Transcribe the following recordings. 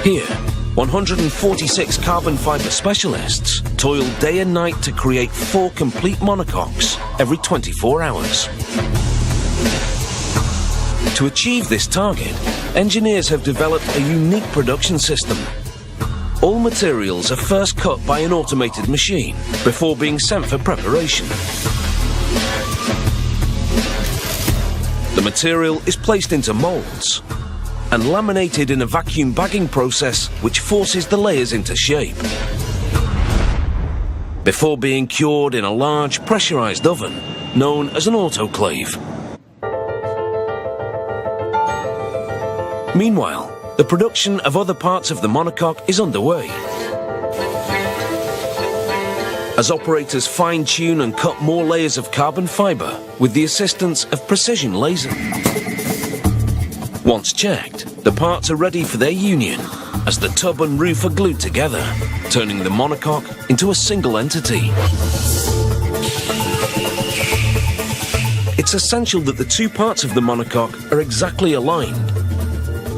Here, 146 carbon fibre specialists toil day and night to create 4 complete monocoques every 24 hours. To achieve this target, engineers have developed a unique production system. All materials are first cut by an automated machine before being sent for preparation. The material is placed into moulds and laminated in a vacuum bagging process which forces the layers into shape. Before being cured in a large pressurized oven known as an autoclave. Meanwhile, the production of other parts of the monocoque is underway. As operators fine-tune and cut more layers of carbon fibre with the assistance of precision laser. Once checked, the parts are ready for their union as the tub and roof are glued together, turning the monocoque into a single entity. It's essential that the 2 parts of the monocoque are exactly aligned.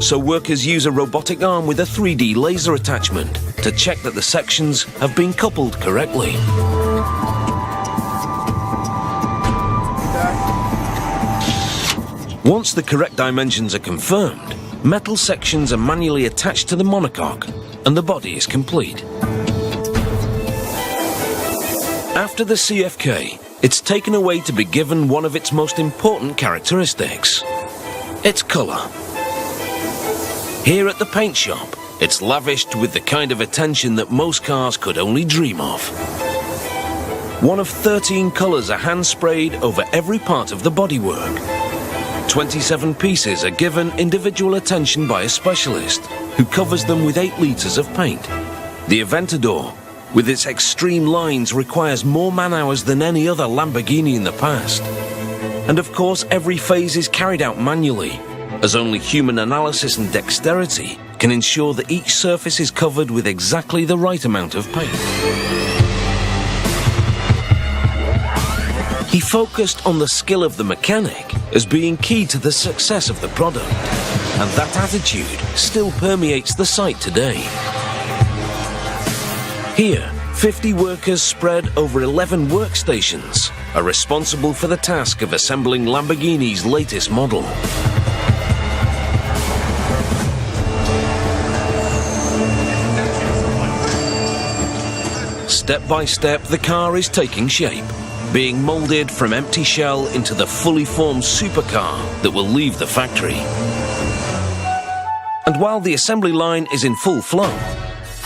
So workers use a robotic arm with a 3D laser attachment to check that the sections have been coupled correctly. Once the correct dimensions are confirmed, metal sections are manually attached to the monocoque and the body is complete. After the CFK, it's taken away to be given one of its most important characteristics: its colour. Here at the paint shop, it's lavished with the kind of attention that most cars could only dream of. One of 13 colours are hand-sprayed over every part of the bodywork. 27 pieces are given individual attention by a specialist, who covers them with 8 litres of paint. The Aventador, with its extreme lines, requires more man-hours than any other Lamborghini in the past. And of course, every phase is carried out manually, as only human analysis and dexterity can ensure that each surface is covered with exactly the right amount of paint. He focused on the skill of the mechanic as being key to the success of the product, and that attitude still permeates the site today. Here, 50 workers spread over 11 workstations are responsible for the task of assembling Lamborghini's latest model. Step by step, the car is taking shape, being moulded from empty shell into the fully formed supercar that will leave the factory. And while the assembly line is in full flow,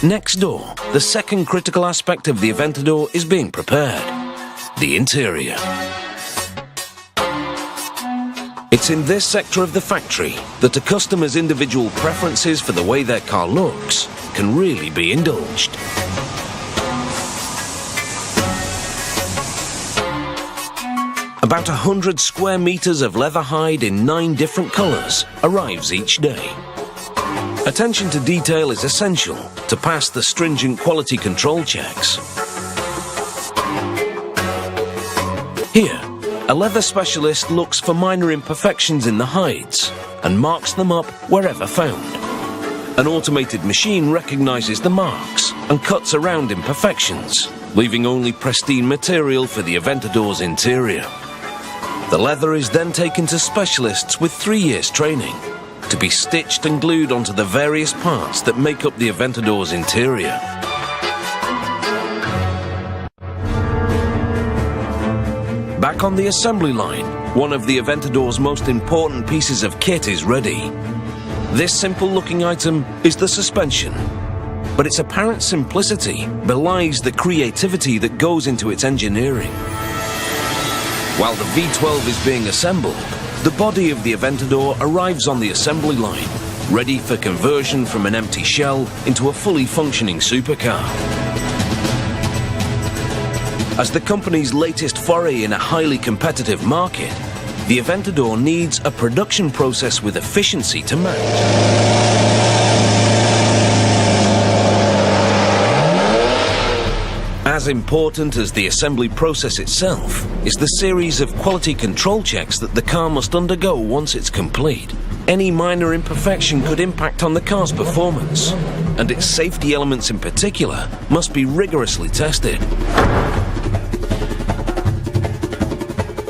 next door, the second critical aspect of the Aventador is being prepared: the interior. It's in this sector of the factory that a customer's individual preferences for the way their car looks can really be indulged. About 100 square meters of leather hide in 9 different colors arrives each day. Attention to detail is essential to pass the stringent quality control checks. Here, a leather specialist looks for minor imperfections in the hides and marks them up wherever found. An automated machine recognizes the marks and cuts around imperfections, leaving only pristine material for the Aventador's interior. The leather is then taken to specialists with 3 years training to be stitched and glued onto the various parts that make up the Aventador's interior. Back on the assembly line, one of the Aventador's most important pieces of kit is ready. This simple-looking item is the suspension, but its apparent simplicity belies the creativity that goes into its engineering. While the V12 is being assembled, the body of the Aventador arrives on the assembly line, ready for conversion from an empty shell into a fully functioning supercar. As the company's latest foray in a highly competitive market, the Aventador needs a production process with efficiency to match. As important as the assembly process itself is the series of quality control checks that the car must undergo once it's complete. Any minor imperfection could impact on the car's performance, and its safety elements in particular must be rigorously tested.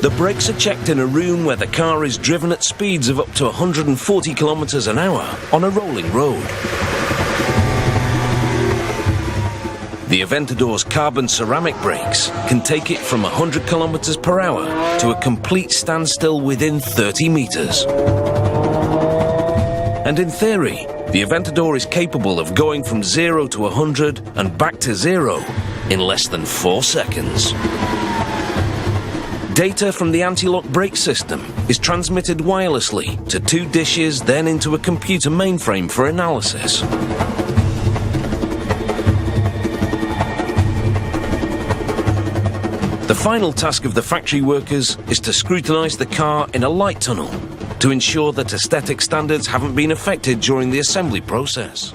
The brakes are checked in a room where the car is driven at speeds of up to 140 kilometers an hour on a rolling road. The Aventador's carbon ceramic brakes can take it from 100 kilometers per hour to a complete standstill within 30 meters. And in theory, the Aventador is capable of going from 0 to 100 and back to 0 in less than 4 seconds. Data from the anti-lock brake system is transmitted wirelessly to 2 dishes, then into a computer mainframe for analysis. The final task of the factory workers is to scrutinize the car in a light tunnel to ensure that aesthetic standards haven't been affected during the assembly process.